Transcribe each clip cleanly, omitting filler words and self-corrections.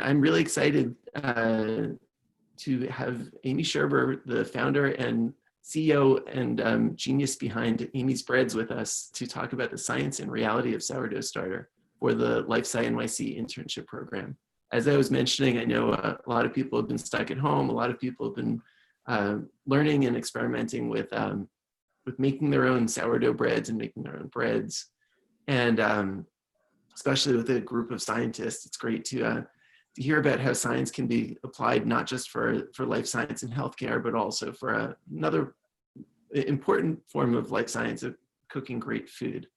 I'm really excited to have Amy Scherber, the founder and CEO and genius behind Amy's Breads, with us to talk about the science and reality of sourdough starter for the LifeSci NYC Internship program. As I was mentioning, I know a lot of people have been stuck at home. A lot of people have been learning and experimenting with making their own sourdough breads and making their own breads. And especially with a group of scientists, it's great to hear about how science can be applied not just for life science and healthcare, but also for another important form of life science of cooking great food.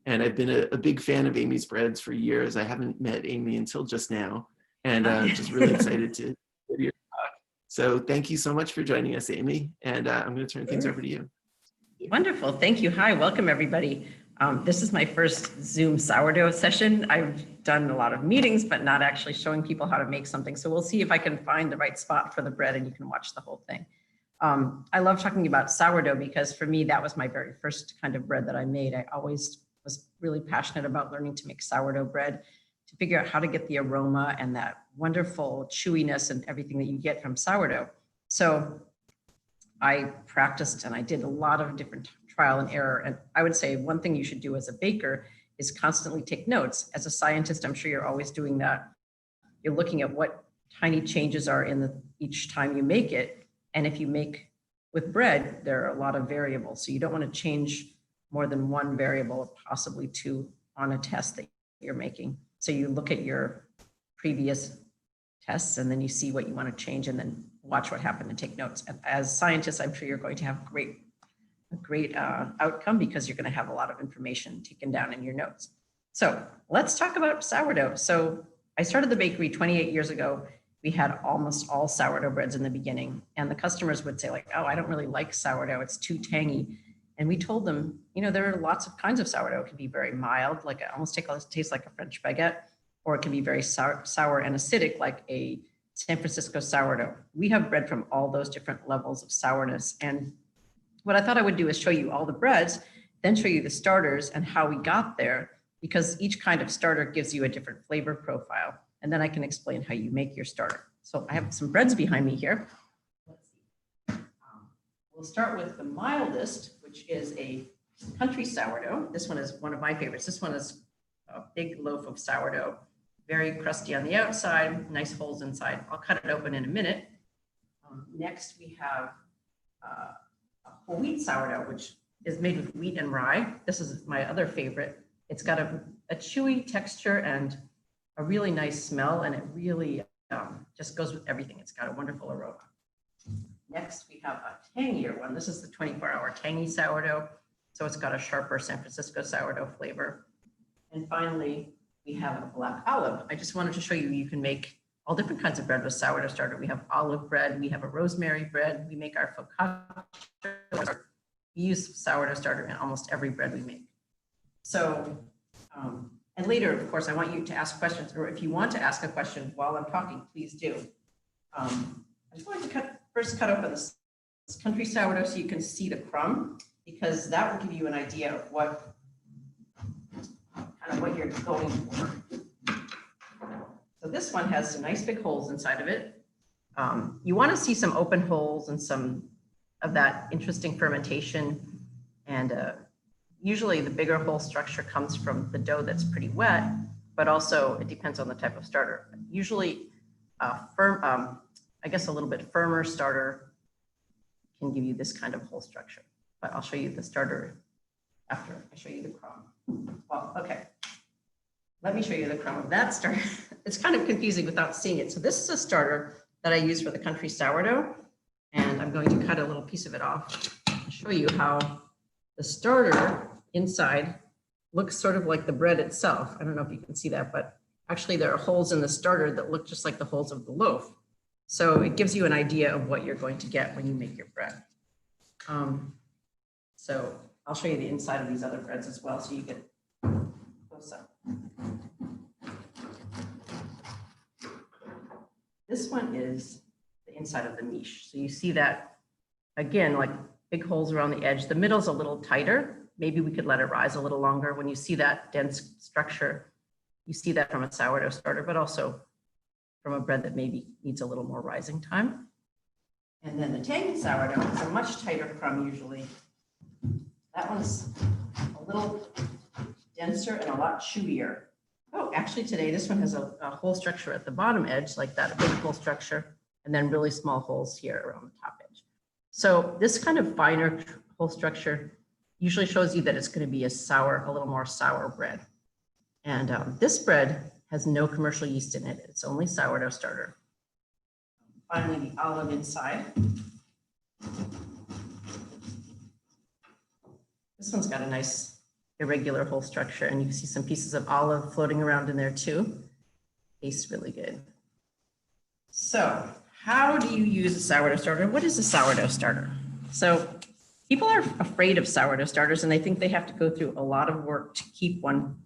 And I've been a big fan of Amy's Breads for years. I haven't met Amy until just now, and just really excited to hear your talk. So thank you so much for joining us, Amy. And I'm going to turn things over to you. Wonderful. Thank you. Hi, welcome everybody. This is my first Zoom sourdough session. I've done a lot of meetings, but not actually showing people how to make something. So we'll see if I can find the right spot for the bread and you can watch the whole thing. I love talking about sourdough because for me, that was my very first kind of bread that I made. I always was really passionate about learning to make sourdough bread, to figure out how to get the aroma and that wonderful chewiness and everything that you get from sourdough. So I practiced and I did a lot of different trial and error. And I would say one thing you should do as a baker is constantly take notes. As a scientist, I'm sure you're always doing that. You're looking at what tiny changes are in each time you make it. And if you make with bread, there are a lot of variables. So you don't want to change more than one variable, or possibly two, on a test that you're making. So you look at your previous tests and then you see what you want to change and then watch what happened and take notes. And as scientists, I'm sure you're going to have a great outcome because you're going to have a lot of information taken down in your notes. So let's talk about sourdough. So I started the bakery 28 years ago. We had almost all sourdough breads in the beginning, and the customers would say like, oh, I don't really like sourdough. It's too tangy. And we told them, you know, there are lots of kinds of sourdough. It can be very mild, like it almost tastes like a French baguette, or it can be very sour and acidic, like a San Francisco sourdough. We have bread from all those different levels of sourness. And what I thought I would do is show you all the breads, then show you the starters and how we got there, because each kind of starter gives you a different flavor profile. And then I can explain how you make your starter. So I have some breads behind me here. Let's see. We'll start with the mildest, which is a country sourdough. This one is one of my favorites. This one is a big loaf of sourdough, very crusty on the outside, nice holes inside. I'll cut it open in a minute. Next, we have a whole wheat sourdough, which is made with wheat and rye. This is my other favorite. It's got a chewy texture and a really nice smell, and it really just goes with everything. It's got a wonderful aroma. Next, we have a tangier one. This is the 24-hour tangy sourdough. So it's got a sharper San Francisco sourdough flavor. And finally, we have a black olive. I just wanted to show you, you can make all different kinds of bread with sourdough starter. We have olive bread, we have a rosemary bread, we make our focaccia. We use sourdough starter in almost every bread we make. So, and later, of course, I want you to ask questions, or if you want to ask a question while I'm talking, please do. I just wanted to first cut open this country sourdough so you can see the crumb, because that will give you an idea of what you're going for. So this one has some nice big holes inside of it. You want to see some open holes and some of that interesting fermentation. And usually the bigger hole structure comes from the dough that's pretty wet, but also it depends on the type of starter. Usually I guess a little bit firmer starter can give you this kind of hole structure, but I'll show you the starter after I show you the crumb. Well, okay. Let me show you the crumb of that starter. It's kind of confusing without seeing it. So this is a starter that I use for the country sourdough, and I'm going to cut a little piece of it off and show you how the starter inside looks sort of like the bread itself. I don't know if you can see that, but actually there are holes in the starter that look just like the holes of the loaf. So it gives you an idea of what you're going to get when you make your bread. So I'll show you the inside of these other breads as well, so you get close up. This one is the inside of the niche. So you see that, again, like big holes around the edge. The middle's a little tighter. Maybe we could let it rise a little longer. When you see that dense structure, you see that from a sourdough starter, but also from a bread that maybe needs a little more rising time. And then the tangy sourdough is a much tighter crumb usually. That one's a little denser and a lot chewier. Oh, actually today, this one has a hole structure at the bottom edge like that, a big hole structure, and then really small holes here around the top edge. So this kind of finer hole structure usually shows you that it's going to be a little more sour bread. And this bread has no commercial yeast in it. It's only sourdough starter. Finally, the olive inside. This one's got a nice irregular hole structure, and you can see some pieces of olive floating around in there too. Tastes really good. So how do you use a sourdough starter? What is a sourdough starter? So people are afraid of sourdough starters, and they think they have to go through a lot of work to keep one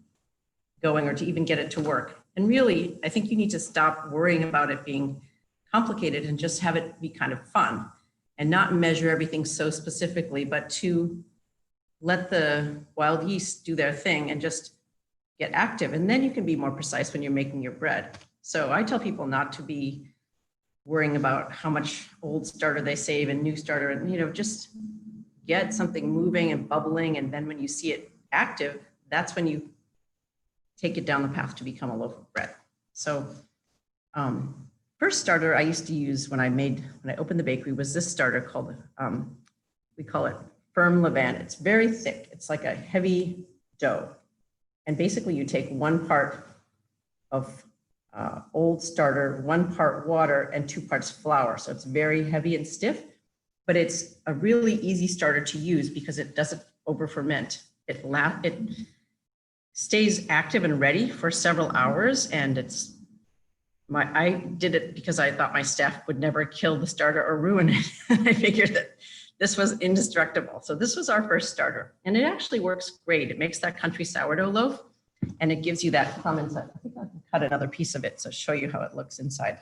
going or to even get it to work. And really, I think you need to stop worrying about it being complicated and just have it be kind of fun and not measure everything so specifically, but to let the wild yeast do their thing and just get active. And then you can be more precise when you're making your bread. So I tell people not to be worrying about how much old starter they save and new starter, and just get something moving and bubbling. And then when you see it active, that's when you take it down the path to become a loaf of bread. So first starter I used to use when I opened the bakery was this starter called, we call it firm levain. It's very thick. It's like a heavy dough. And basically you take 1 part of old starter, 1 part water, and 2 parts flour. So it's very heavy and stiff, but it's a really easy starter to use because it doesn't over ferment. It stays active and ready for several hours. And I did it because I thought my staff would never kill the starter or ruin it. I figured that this was indestructible. So this was our first starter, and it actually works great. It makes that country sourdough loaf, and it gives you that crumb inside. I think I can cut another piece of it to show you how it looks inside,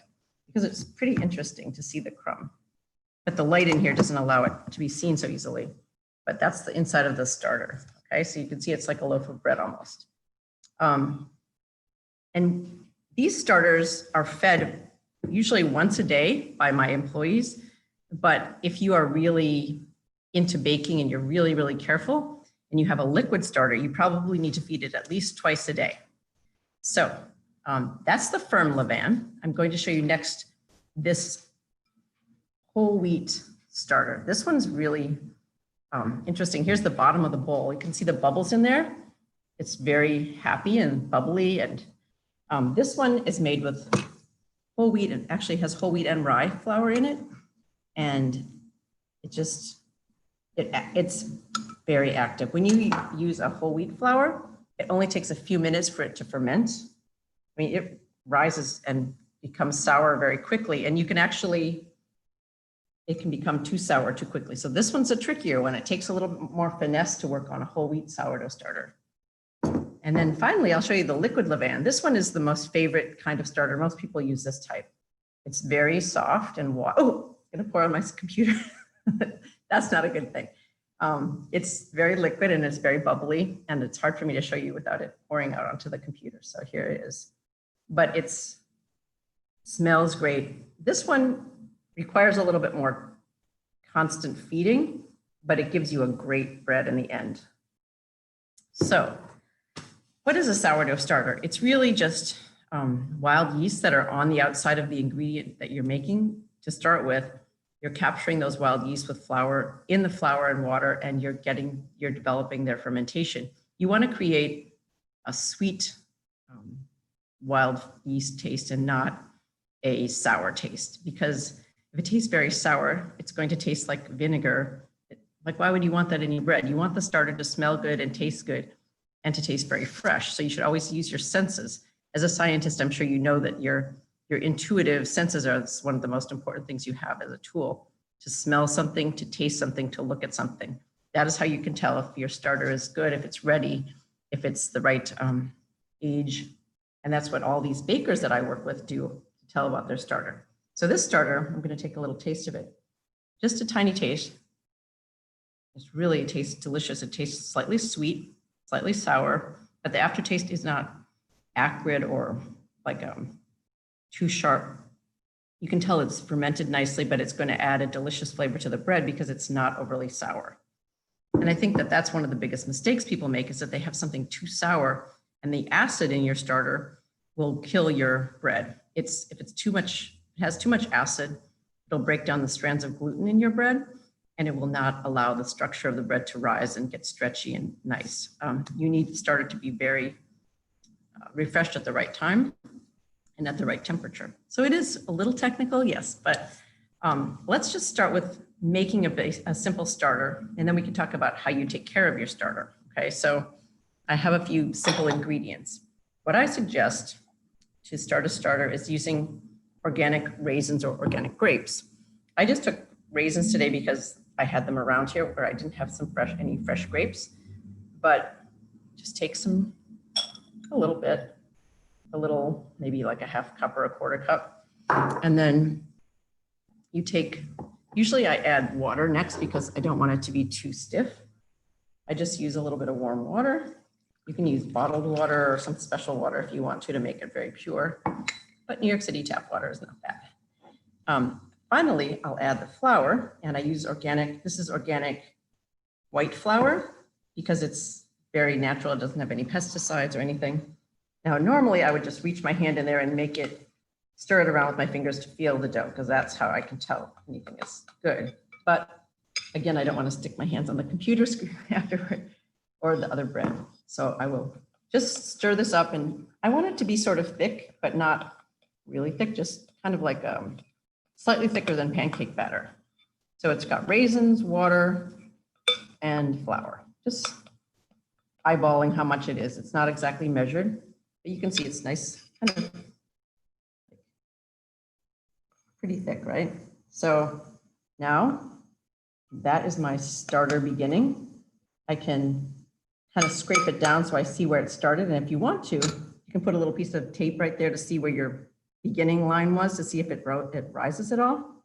because it's pretty interesting to see the crumb. But the light in here doesn't allow it to be seen so easily. But that's the inside of the starter. Okay, so you can see it's like a loaf of bread almost. And these starters are fed usually once a day by my employees. But if you are really into baking and you're really, really careful and you have a liquid starter, you probably need to feed it at least twice a day. So that's the firm levain. I'm going to show you next this whole wheat starter. This one's really interesting. Here's the bottom of the bowl. You can see the bubbles in there. It's very happy and bubbly. And this one is made with whole wheat, and actually has whole wheat and rye flour in it. And it's very active. When you use a whole wheat flour, it only takes a few minutes for it to ferment. I mean, it rises and becomes sour very quickly, and you can actually, it can become too sour too quickly. So this one's a trickier one. It takes a little bit more finesse to work on a whole wheat sourdough starter. And then finally, I'll show you the liquid levain. This one is the most favorite kind of starter. Most people use this type. It's very soft and oh, I'm gonna pour on my computer. That's not a good thing. It's very liquid and it's very bubbly, and it's hard for me to show you without it pouring out onto the computer. So here it is. But it smells great. This one requires a little bit more constant feeding, but it gives you a great bread in the end. So what is a sourdough starter? It's really just wild yeast that are on the outside of the ingredient that you're making. To start with, you're capturing those wild yeast with flour, in the flour and water, and you're developing their fermentation. You want to create a sweet wild yeast taste and not a sour taste, because if it tastes very sour, it's going to taste like vinegar. Like, why would you want that in your bread? You want the starter to smell good and taste good and to taste very fresh. So you should always use your senses. As a scientist, I'm sure you know that your intuitive senses are one of the most important things you have as a tool, to smell something, to taste something, to look at something. That is how you can tell if your starter is good, if it's ready, if it's the right age. And that's what all these bakers that I work with do to tell about their starter. So this starter, I'm going to take a little taste of it. Just a tiny taste. It tastes delicious. It tastes slightly sweet, slightly sour, but the aftertaste is not acrid or like too sharp. You can tell it's fermented nicely, but it's going to add a delicious flavor to the bread because it's not overly sour. And I think that that's one of the biggest mistakes people make, is that they have something too sour, and the acid in your starter will kill your bread. If it's too much, it has too much acid, it'll break down the strands of gluten in your bread, and it will not allow the structure of the bread to rise and get stretchy and nice. You need the starter to be very refreshed at the right time and at the right temperature. So it is a little technical, yes, but let's just start with making a simple starter, and then we can talk about how you take care of your starter. Okay, so I have a few simple ingredients. What I suggest to start a starter is using organic raisins or organic grapes. I just took raisins today because I had them around here where I didn't have any fresh grapes, but just take a little, maybe like a half cup or a quarter cup. And then you take, usually I add water next because I don't want it to be too stiff. I just use a little bit of warm water. You can use bottled water or some special water if you want to make it very pure, but New York City tap water is not bad. Finally, I'll add the flour, and I use organic, this is organic white flour because it's very natural. It doesn't have any pesticides or anything. Now, normally I would just reach my hand in there and stir it around with my fingers to feel the dough, because that's how I can tell anything is good. But again, I don't want to stick my hands on the computer screen afterward or the other bread. So I will just stir this up, and I want it to be sort of thick, but not really thick, just kind of like slightly thicker than pancake batter. So it's got raisins, water, and flour. Just eyeballing how much it is. It's not exactly measured, but you can see it's nice, kind of pretty thick, right? So now that is my starter beginning. I can kind of scrape it down so I see where it started. And if you want to, you can put a little piece of tape right there to see where your beginning line was, to see if it rises at all.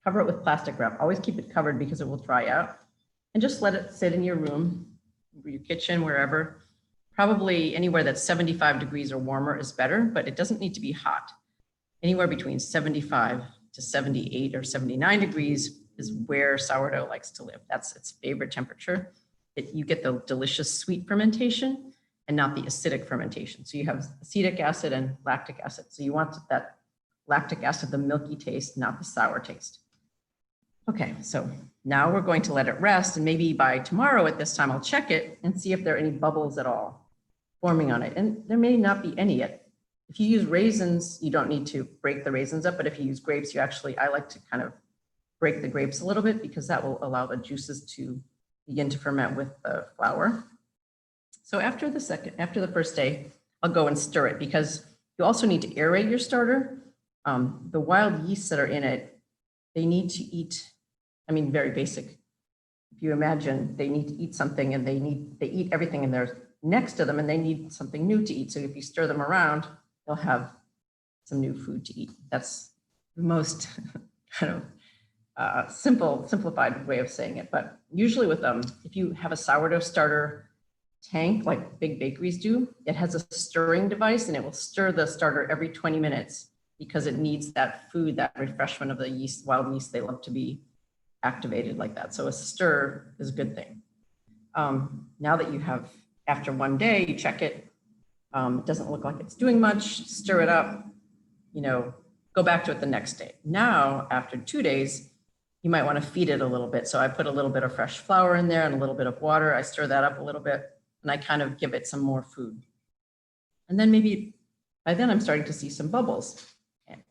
Cover it with plastic wrap. Always keep it covered because it will dry out. And just let it sit in your room, your kitchen, wherever. Probably anywhere that's 75 degrees or warmer is better, but it doesn't need to be hot. Anywhere between 75 to 78 or 79 degrees is where sourdough likes to live. That's its favorite temperature. You get the delicious sweet fermentation and not the acidic fermentation. So you have acetic acid and lactic acid. So you want that lactic acid, the milky taste, not the sour taste. Okay, so now we're going to let it rest, and maybe by tomorrow at this time, I'll check it and see if there are any bubbles at all forming on it. And there may not be any yet. If you use raisins, you don't need to break the raisins up, but if you use grapes, I like to kind of break the grapes a little bit because that will allow the juices to begin to ferment with the flour. So after the first day, I'll go and stir it because you also need to aerate your starter. The wild yeasts that are in it, they need to eat, very basic. If you imagine they need to eat something and they eat everything in there next to them and they need something new to eat. So if you stir them around, they'll have some new food to eat. That's the most kind of simplified way of saying it. But usually with if you have a sourdough starter tank like big bakeries do, it has a stirring device and it will stir the starter every 20 minutes because it needs that food, that refreshment of the yeast, wild yeast. They love to be activated like that. So a stir is a good thing. Now that you have, after one day, you check it, it doesn't look like it's doing much, stir it up, go back to it the next day. Now, after 2 days, you might want to feed it a little bit. So I put a little bit of fresh flour in there and a little bit of water. I stir that up a little bit and I kind of give it some more food. And then maybe by then I'm starting to see some bubbles. And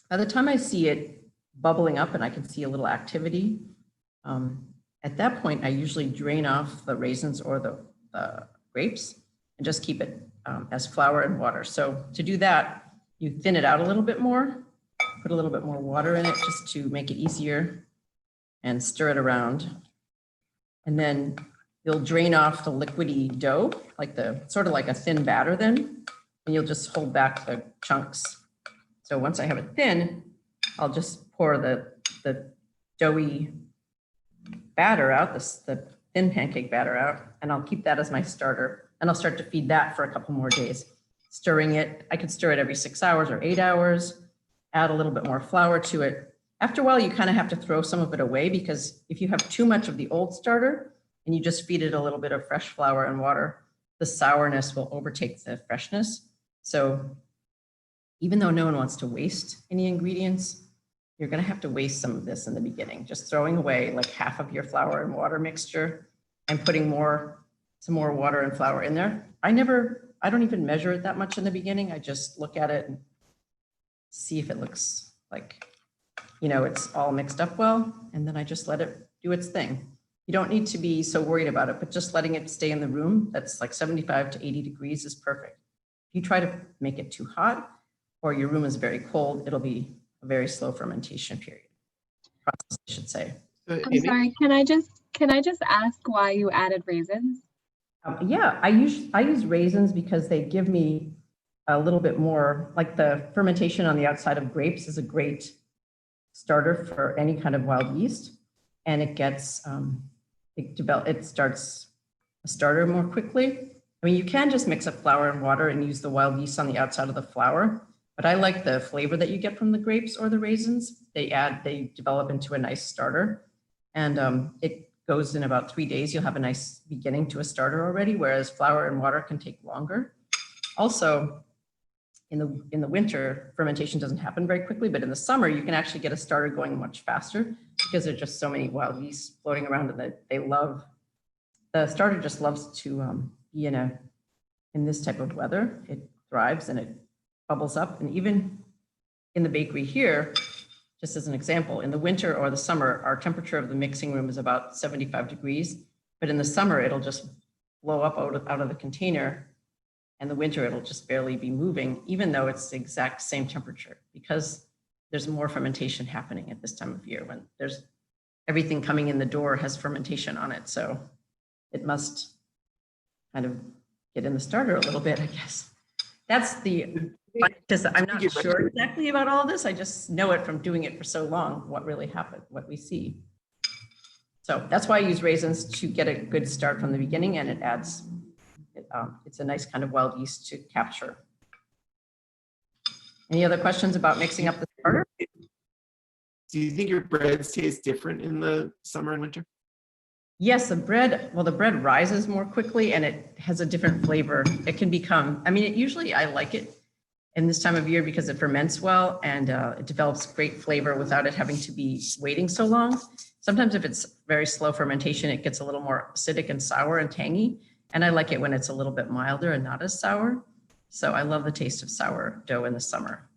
by the time I see it bubbling up and I can see a little activity, at that point, I usually drain off the raisins or the grapes and just keep it as flour and water. So to do that, you thin it out a little bit more, put a little bit more water in it just to make it easier and stir it around. And then you'll drain off the liquidy dough, sort of like a thin batter then, and you'll just hold back the chunks. So once I have it thin, I'll just pour the doughy batter out, the thin pancake batter out, and I'll keep that as my starter. And I'll start to feed that for a couple more days. stirring it. I could stir it every 6 hours or 8 hours, add a little bit more flour to it. After a while, you kind of have to throw some of it away because if you have too much of the old starter and you just feed it a little bit of fresh flour and water, the sourness will overtake the freshness. So even though no one wants to waste any ingredients, you're going to have to waste some of this in the beginning, just throwing away like half of your flour and water mixture and putting some more water and flour in there. I don't even measure it that much in the beginning. I just look at it and see if it looks like, it's all mixed up well, and then I just let it do its thing. You don't need to be so worried about it, but just letting it stay in the room that's like 75 to 80 degrees is perfect. If you try to make it too hot or your room is very cold, it'll be a very slow fermentation period. Process, I should say. I'm sorry, can I just ask why you added raisins? Yeah, I use raisins because they give me a little bit more, like the fermentation on the outside of grapes is a great starter for any kind of wild yeast, and it gets it starts a starter more quickly. I mean, you can just mix up flour and water and use the wild yeast on the outside of the flour, but I like the flavor that you get from the grapes or the raisins. They develop into a nice starter, and it goes in about 3 days. You'll have a nice beginning to a starter already, whereas flour and water can take longer. Also, in the winter, fermentation doesn't happen very quickly, but in the summer, you can actually get a starter going much faster because there's just so many wild yeasts floating around, and the starter just loves to be in this type of weather. It thrives and it bubbles up. And even in the bakery here, just as an example, in the winter or the summer, our temperature of the mixing room is about 75 degrees, but in the summer, it'll just blow up out of the container. And the winter, it'll just barely be moving, even though it's the exact same temperature, because there's more fermentation happening at this time of year when there's everything coming in the door has fermentation on it. So it must kind of get in the starter a little bit, I guess. That's I'm not sure exactly about all of this. I just know it from doing it for so long, what really happened, what we see. So that's why I use raisins, to get a good start from the beginning, and it adds, it's a nice kind of wild yeast to capture. Any other questions about mixing up the starter? Do you think your breads taste different in the summer and winter? Yes, the bread rises more quickly and it has a different flavor. It can become, usually I like it in this time of year because it ferments well and it develops great flavor without it having to be waiting so long. Sometimes if it's very slow fermentation, it gets a little more acidic and sour and tangy. And I like it when it's a little bit milder and not as sour. So I love the taste of sourdough in the summer.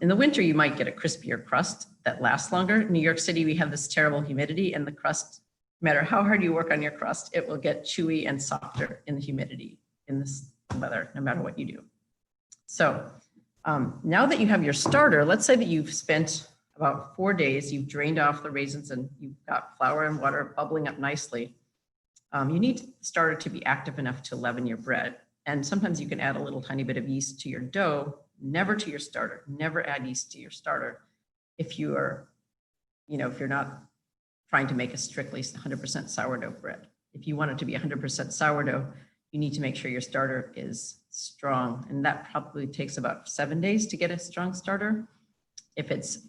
In the winter, you might get a crispier crust that lasts longer. In New York City, we have this terrible humidity, and the crust, no matter how hard you work on your crust, it will get chewy and softer in the humidity in this weather, no matter what you do. So now that you have your starter, let's say that you've spent about 4 days, you've drained off the raisins and you've got flour and water bubbling up nicely. You need the starter to be active enough to leaven your bread. And sometimes you can add a little tiny bit of yeast to your dough, never to your starter. Never add yeast to your starter if you are, if you're not trying to make a strictly 100% sourdough bread. If you want it to be 100% sourdough, you need to make sure your starter is strong. And that probably takes about 7 days to get a strong starter. If it's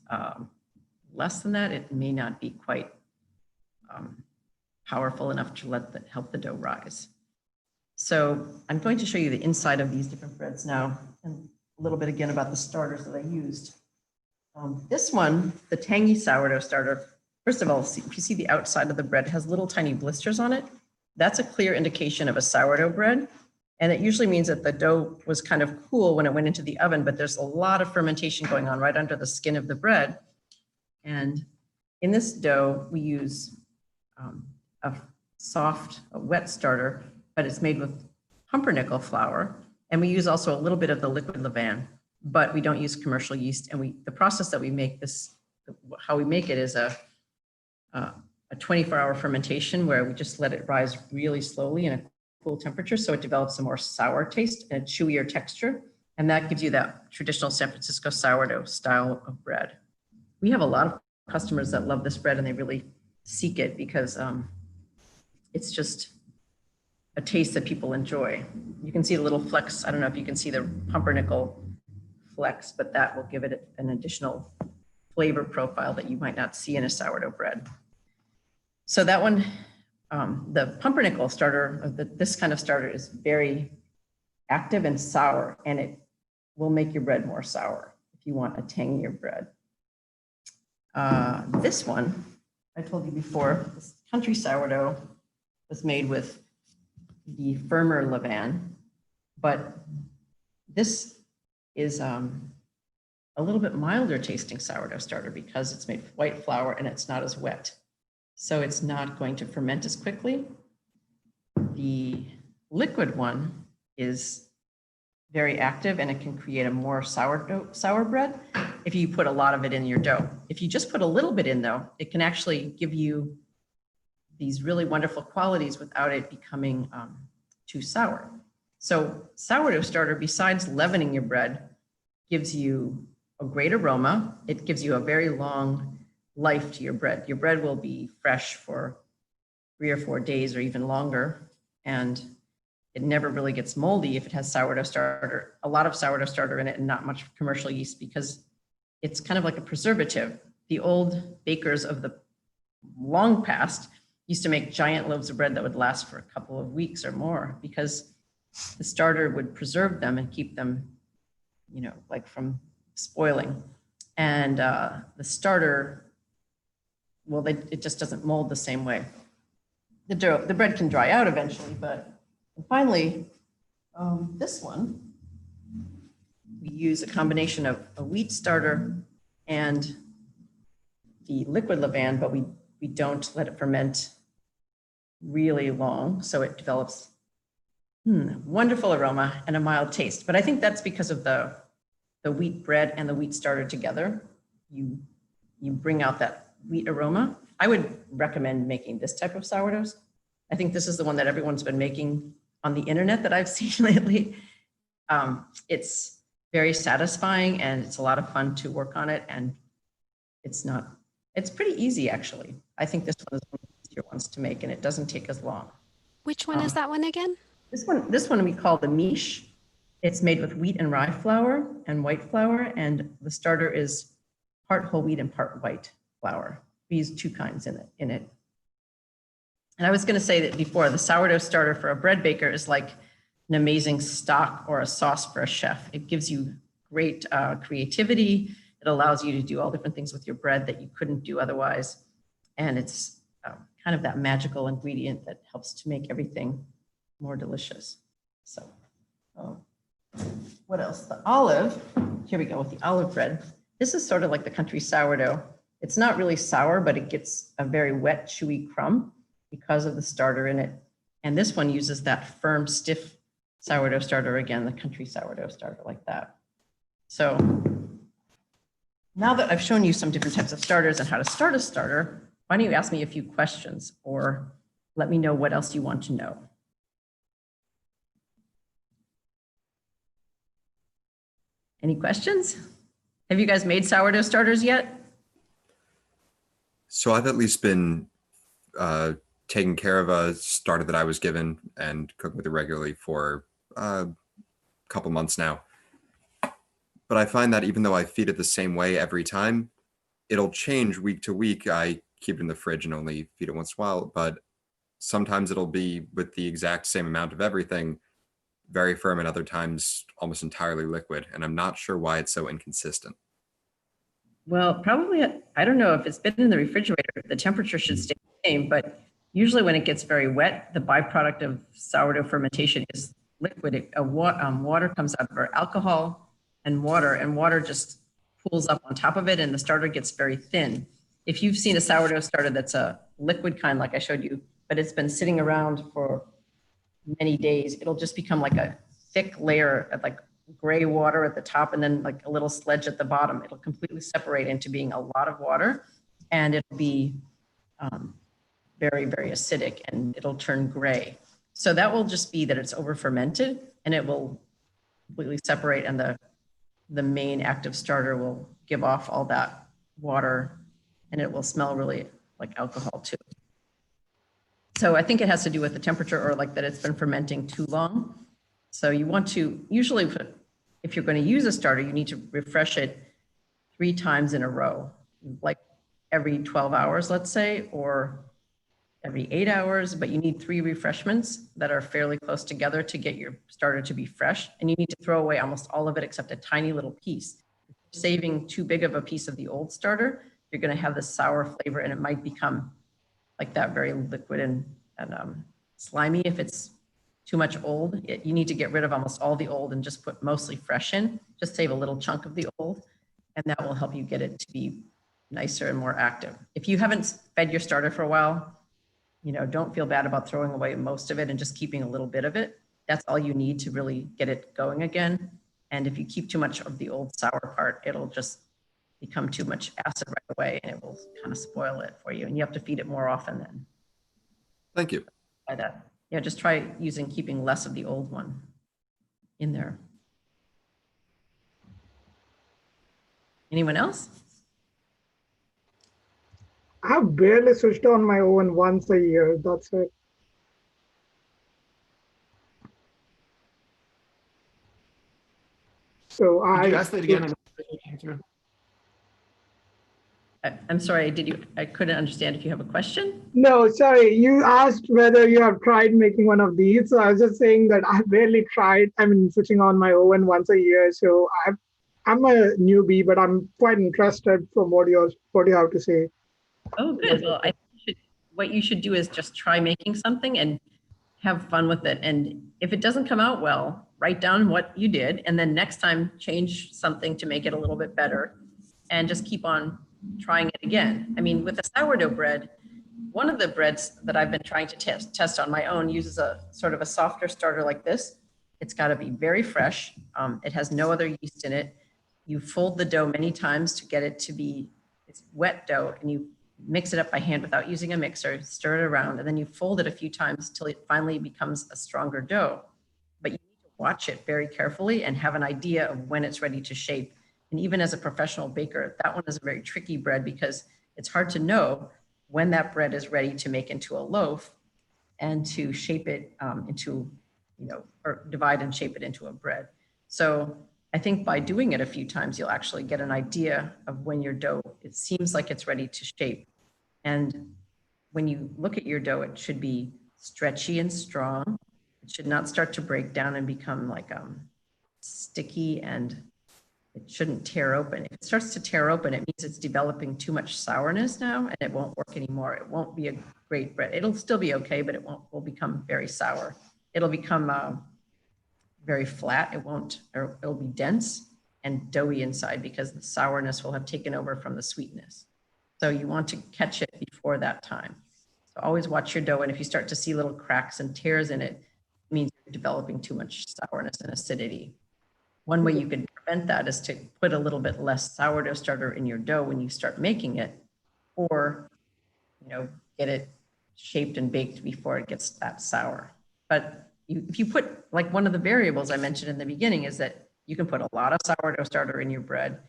less than that, it may not be quite powerful enough to help the dough rise. So I'm going to show you the inside of these different breads now, and a little bit again about the starters that I used. This one, the tangy sourdough starter, first of all, if you see the outside of the bread has little tiny blisters on it, that's a clear indication of a sourdough bread. And it usually means that the dough was kind of cool when it went into the oven, but there's a lot of fermentation going on right under the skin of the bread. And in this dough, we use a wet starter, but it's made with pumpernickel flour. And we use also a little bit of the liquid levain, but we don't use commercial yeast. And the process that we make this, how we make it is a 24-hour fermentation where we just let it rise really slowly in a cool temperature. So it develops a more sour taste and a chewier texture. And that gives you that traditional San Francisco sourdough style of bread. We have a lot of customers that love this bread and they really seek it because it's just a taste that people enjoy. You can see the little flecks. I don't know if you can see the pumpernickel flecks, but that will give it an additional flavor profile that you might not see in a sourdough bread. So that one, the pumpernickel starter, this kind of starter is very active and sour, and it will make your bread more sour if you want a tangier bread. This one, I told you before, this country sourdough was made with the firmer levain, but this is a little bit milder tasting sourdough starter because it's made with white flour and it's not as wet. So it's not going to ferment as quickly. The liquid one is very active and it can create a more sour bread if you put a lot of it in your dough. If you just put a little bit in though, it can actually give you these really wonderful qualities without it becoming too sour. So sourdough starter, besides leavening your bread, gives you a great aroma. It gives you a very long life to your bread. Your bread will be fresh for 3 or 4 days or even longer. And it never really gets moldy if it has sourdough starter, a lot of sourdough starter in it and not much commercial yeast, because it's kind of like a preservative. The old bakers of the long past used to make giant loaves of bread that would last for a couple of weeks or more because the starter would preserve them and keep them, you know, like from spoiling. And the starter, well, it just doesn't mold the same way. The bread can dry out eventually, but and finally, this one, we use a combination of a wheat starter and the liquid levain, but we don't let it ferment really long, so it develops wonderful aroma and a mild taste. But I think that's because of the wheat bread and the wheat starter together. You bring out that wheat aroma. I would recommend making this type of sourdoughs. I think this is the one that everyone's been making on the internet that I've seen lately. It's very satisfying and it's a lot of fun to work on it. And it's pretty easy actually. I think this one is one of the easier ones to make and it doesn't take as long. Which one is that one again? This one we call the miche. It's made with wheat and rye flour and white flour, and the starter is part whole wheat and part white flour. We use 2 kinds in it. And I was going to say that before, the sourdough starter for a bread baker is like an amazing stock or a sauce for a chef. It gives you great creativity. It allows you to do all different things with your bread that you couldn't do otherwise. And it's kind of that magical ingredient that helps to make everything more delicious. So what else? The olive, here we go with the olive bread. This is sort of like the country sourdough. It's not really sour, but it gets a very wet, chewy crumb because of the starter in it. And this one uses that firm, stiff sourdough starter again, the country sourdough starter like that. So now that I've shown you some different types of starters and how to start a starter, why don't you ask me a few questions or let me know what else you want to know. Any questions? Have you guys made sourdough starters yet? So I've at least been taking care of a starter that I was given and cooking with it regularly for a couple months now. But I find that even though I feed it the same way every time, it'll change week to week. I keep it in the fridge and only feed it once in a while, but sometimes it'll be with the exact same amount of everything, very firm, and other times almost entirely liquid. And I'm not sure why it's so inconsistent. Well, probably, I don't know if it's been in the refrigerator, the temperature should stay the same, but usually when it gets very wet, the byproduct of sourdough fermentation is liquid. Water comes out of it, alcohol and water just pools up on top of it and the starter gets very thin. If you've seen a sourdough starter that's a liquid kind like I showed you, but it's been sitting around for many days, it'll just become like a thick layer of like gray water at the top and then like a little sledge at the bottom. It'll completely separate into being a lot of water and it'll be very, very acidic and it'll turn gray. So that will just be that it's over fermented and it will completely separate and the main active starter will give off all that water and it will smell really like alcohol too. So I think it has to do with the temperature or like that it's been fermenting too long. So you want to, usually if you're going to use a starter, you need to refresh it 3 times in a row, like every 12 hours, let's say, or every 8 hours, but you need 3 refreshments that are fairly close together to get your starter to be fresh. And you need to throw away almost all of it except a tiny little piece. If you're saving too big of a piece of the old starter, you're going to have the sour flavor and it might become like that, very liquid and slimy. If it's too much old, you need to get rid of almost all the old and just put mostly fresh in. Just save a little chunk of the old, and that will help you get it to be nicer and more active. If you haven't fed your starter for a while, don't feel bad about throwing away most of it and just keeping a little bit of it. That's all you need to really get it going again. And if you keep too much of the old sour part, it'll just become too much acid right away and it will kind of spoil it for you. And you have to feed it more often then. Thank you. By that. Yeah, just try keeping less of the old one in there. Anyone else? I have barely switched on my oven once a year. That's it. So Could you ask that again? I'm sorry, I couldn't understand if you have a question. No, sorry. You asked whether you have tried making one of these. So I was just saying that I barely tried. I mean, switching on my oven once a year. So I'm a newbie, but I'm quite interested from what you have to say. Oh, good. Well, what you should do is just try making something and have fun with it. And if it doesn't come out well, write down what you did. And then next time, change something to make it a little bit better. And just keep on trying it again. I mean, with the sourdough bread, one of the breads that I've been trying to test on my own uses a sort of a softer starter like this. It's got to be very fresh. It has no other yeast in it. You fold the dough many times to get it to be, it's wet dough, and you mix it up by hand without using a mixer, stir it around, and then you fold it a few times till it finally becomes a stronger dough. But you need to watch it very carefully and have an idea of when it's ready to shape. And even as a professional baker, that one is a very tricky bread because it's hard to know when that bread is ready to make into a loaf and to shape it into, or divide and shape it into a bread. So I think by doing it a few times, you'll actually get an idea of when your dough, it seems like it's ready to shape. And when you look at your dough, it should be stretchy and strong. It should not start to break down and become like sticky, and it shouldn't tear open. If it starts to tear open, it means it's developing too much sourness now and it won't work anymore. It won't be a great bread. It'll still be okay, but will become very sour. It'll become very flat. It'll be dense and doughy inside because the sourness will have taken over from the sweetness. So you want to catch it before that time. So always watch your dough. And if you start to see little cracks and tears in it, it means you're developing too much sourness and acidity. One way you could prevent that is to put a little bit less sourdough starter in your dough when you start making it, or, get it shaped and baked before it gets that sour. But if you put, like one of the variables I mentioned in the beginning is that you can put a lot of sourdough starter in your bread,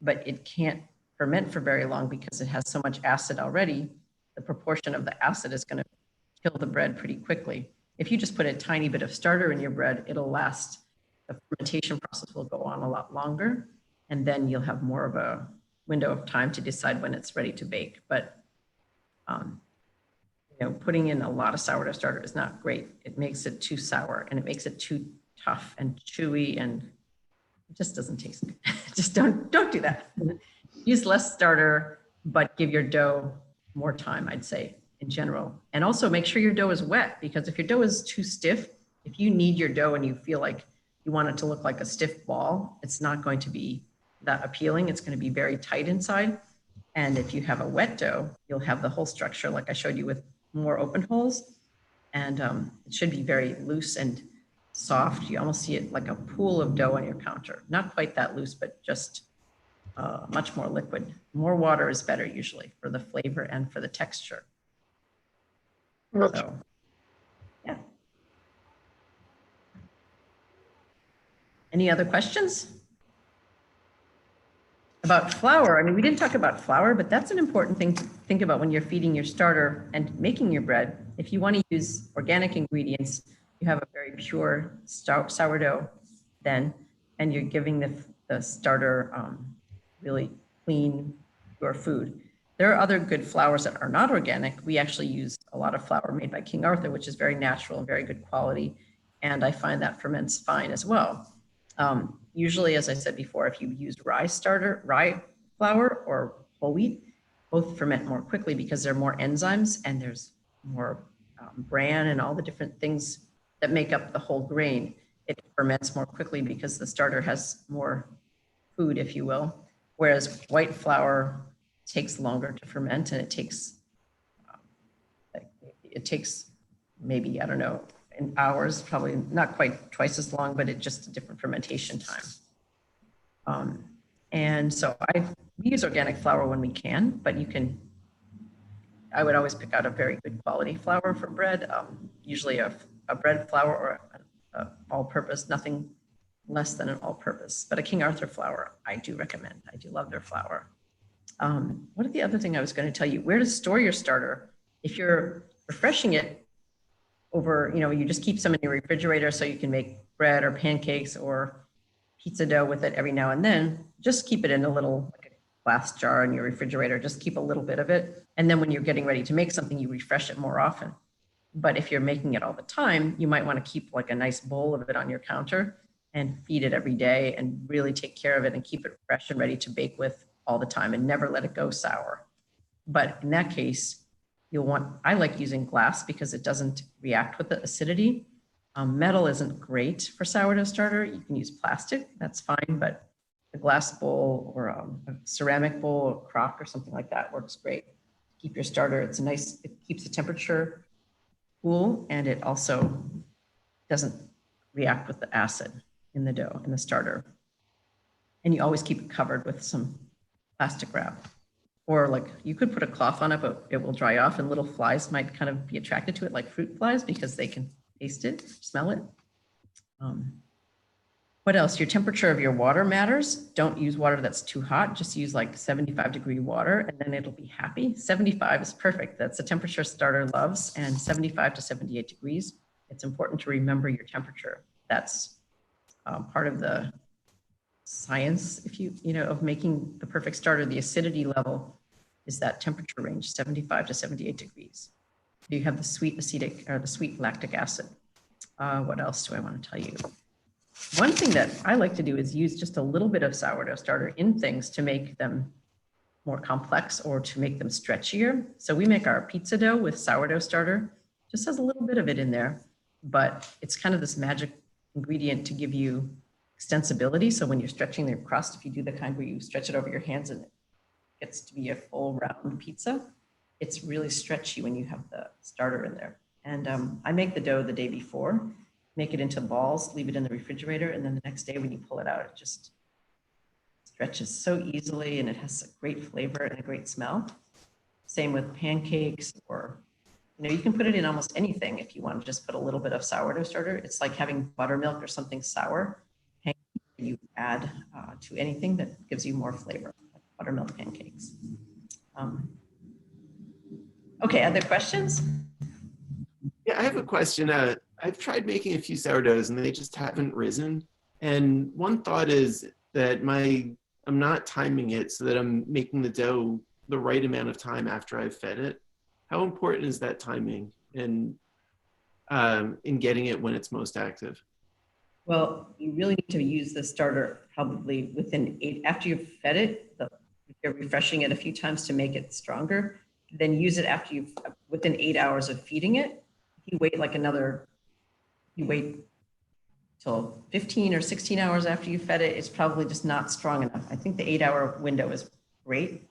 but it can't ferment for very long because it has so much acid already. The proportion of the acid is going to kill the bread pretty quickly. If you just put a tiny bit of starter in your bread, it'll last. The fermentation process will go on a lot longer, and then you'll have more of a window of time to decide when it's ready to bake. But putting in a lot of sourdough starter is not great. It makes it too sour and it makes it too tough and chewy, and it just doesn't taste good. Just don't do that. Use less starter, but give your dough more time, I'd say, in general. And also make sure your dough is wet, because if your dough is too stiff, if you knead your dough and you feel like you want it to look like a stiff ball, it's not going to be that appealing. It's going to be very tight inside. And if you have a wet dough, you'll have the whole structure like I showed you with more open holes. And it should be very loose and soft. You almost see it like a pool of dough on your counter. Not quite that loose, but just much more liquid. More water is better usually for the flavor and for the texture. So, yeah. Any other questions? About flour, we didn't talk about flour, but that's an important thing to think about when you're feeding your starter and making your bread. If you want to use organic ingredients, you have a very pure sourdough then, and you're giving the starter really clean, pure food. There are other good flours that are not organic. We actually use a lot of flour made by King Arthur, which is very natural and very good quality. And I find that ferments fine as well. Usually, as I said before, if you use rye flour or whole wheat, both ferment more quickly because there are more enzymes and there's more bran and all the different things that make up the whole grain. It ferments more quickly because the starter has more food, if you will. Whereas white flour takes longer to ferment, and it takes maybe, I don't know, in hours, probably not quite twice as long, but it's just a different fermentation time. And so we use organic flour when we can, but I would always pick out a very good quality flour for bread, usually a bread flour or a all-purpose, nothing less than an all-purpose. But a King Arthur flour, I do recommend. I do love their flour. What are the other thing I was going to tell you? Where to store your starter? If you're refreshing it over, you just keep some in your refrigerator so you can make bread or pancakes or pizza dough with it every now and then. Just keep it in a little like a glass jar in your refrigerator. Just keep a little bit of it. And then when you're getting ready to make something, you refresh it more often. But if you're making it all the time, you might want to keep like a nice bowl of it on your counter and feed it every day and really take care of it and keep it fresh and ready to bake with all the time and never let it go sour. But in that case, I like using glass because it doesn't react with the acidity. Metal isn't great for sourdough starter. You can use plastic, that's fine, but a glass bowl or a ceramic bowl or crock or something like that works great. Keep your starter, it keeps the temperature cool, and it also doesn't react with the acid in the dough, in the starter. And you always keep it covered with some plastic wrap. Or like you could put a cloth on it, but it will dry off and little flies might kind of be attracted to it, like fruit flies, because they can taste it, smell it. What else? Your temperature of your water matters. Don't use water that's too hot. Just use like 75-degree water and then it'll be happy. 75 is perfect. That's the temperature starter loves, and 75 to 78 degrees. It's important to remember your temperature. That's part of the science, of making the perfect starter. The acidity level is that temperature range, 75 to 78 degrees. You have the sweet acetic or the sweet lactic acid. What else do I want to tell you? One thing that I like to do is use just a little bit of sourdough starter in things to make them more complex or to make them stretchier. So we make our pizza dough with sourdough starter, just has a little bit of it in there, but it's kind of this magic ingredient to give you extensibility. So when you're stretching the crust, if you do the kind where you stretch it over your hands and it gets to be a full round pizza, it's really stretchy when you have the starter in there. And I make the dough the day before, make it into balls, leave it in the refrigerator, and then the next day when you pull it out, it just stretches so easily and it has a great flavor and a great smell. Same with pancakes, or you can put it in almost anything if you want to just put a little bit of sourdough starter. It's like having buttermilk or something sour. You add to anything that gives you more flavor, like buttermilk pancakes. Okay, other questions? Yeah, I have a question. I've tried making a few sourdoughs and they just haven't risen. And one thought is that I'm not timing it so that I'm making the dough the right amount of time after I've fed it. How important is that timing in getting it when it's most active? Well, you really need to use the starter probably within 8, after you've fed it, if you're refreshing it a few times to make it stronger, then use it after within 8 hours of feeding it. If you wait till 15 or 16 hours after you fed it, it's probably just not strong enough. I think the 8-hour window is great.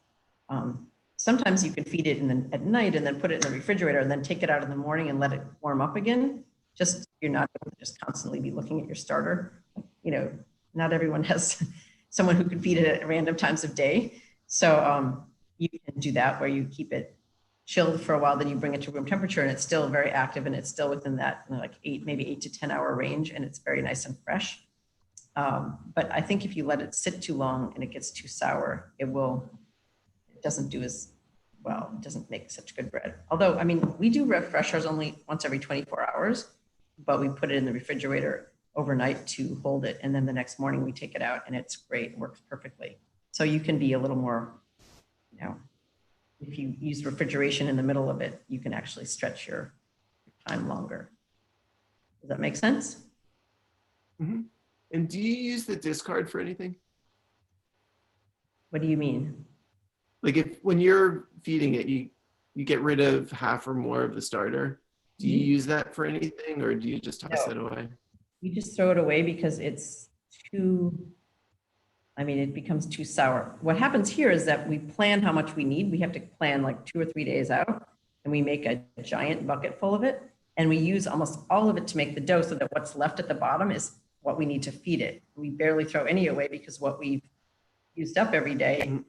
Sometimes you can feed it at night and then put it in the refrigerator and then take it out in the morning and let it warm up again. Just, you're not able to just constantly be looking at your starter. Not everyone has someone who can feed it at random times of day. So you can do that where you keep it chilled for a while, then you bring it to room temperature and it's still very active and it's still within that maybe 8 to 10 hour range, and it's very nice and fresh. But I think if you let it sit too long and it gets too sour, it doesn't do as well, it doesn't make such good bread. Although, I mean, we do refresh ours only once every 24 hours, but we put it in the refrigerator overnight to hold it. And then the next morning we take it out and it's great, it works perfectly. So you can be a little more, you know, if you use refrigeration in the middle of it, you can actually stretch your time longer. Does that make sense? Mm-hmm. And do you use the discard for anything? What do you mean? Like when you're feeding it, you get rid of half or more of the starter. Do you use that for anything, or do you just toss it away? You just throw it away because it's too, I mean, it becomes too sour. What happens here is that we plan how much we need. We have to plan like 2 or 3 days out, and we make a giant bucket full of it. And we use almost all of it to make the dough so that what's left at the bottom is what we need to feed it. We barely throw any away because what we've used up every day,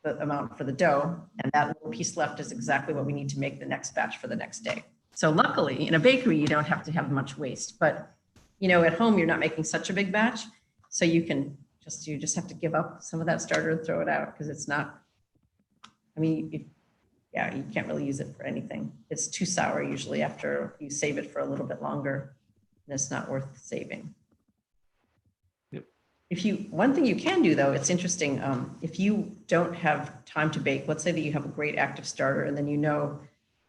the amount for the dough, and that little piece left is exactly what we need to make the next batch for the next day. So luckily in a bakery, you don't have to have much waste, but you know, at home, you're not making such a big batch. So you just have to give up some of that starter and throw it out because it's not, I mean, yeah, you can't really use it for anything. It's too sour usually after you save it for a little bit longer, and it's not worth saving. Yep. One thing you can do though, it's interesting, if you don't have time to bake, let's say that you have a great active starter and then you know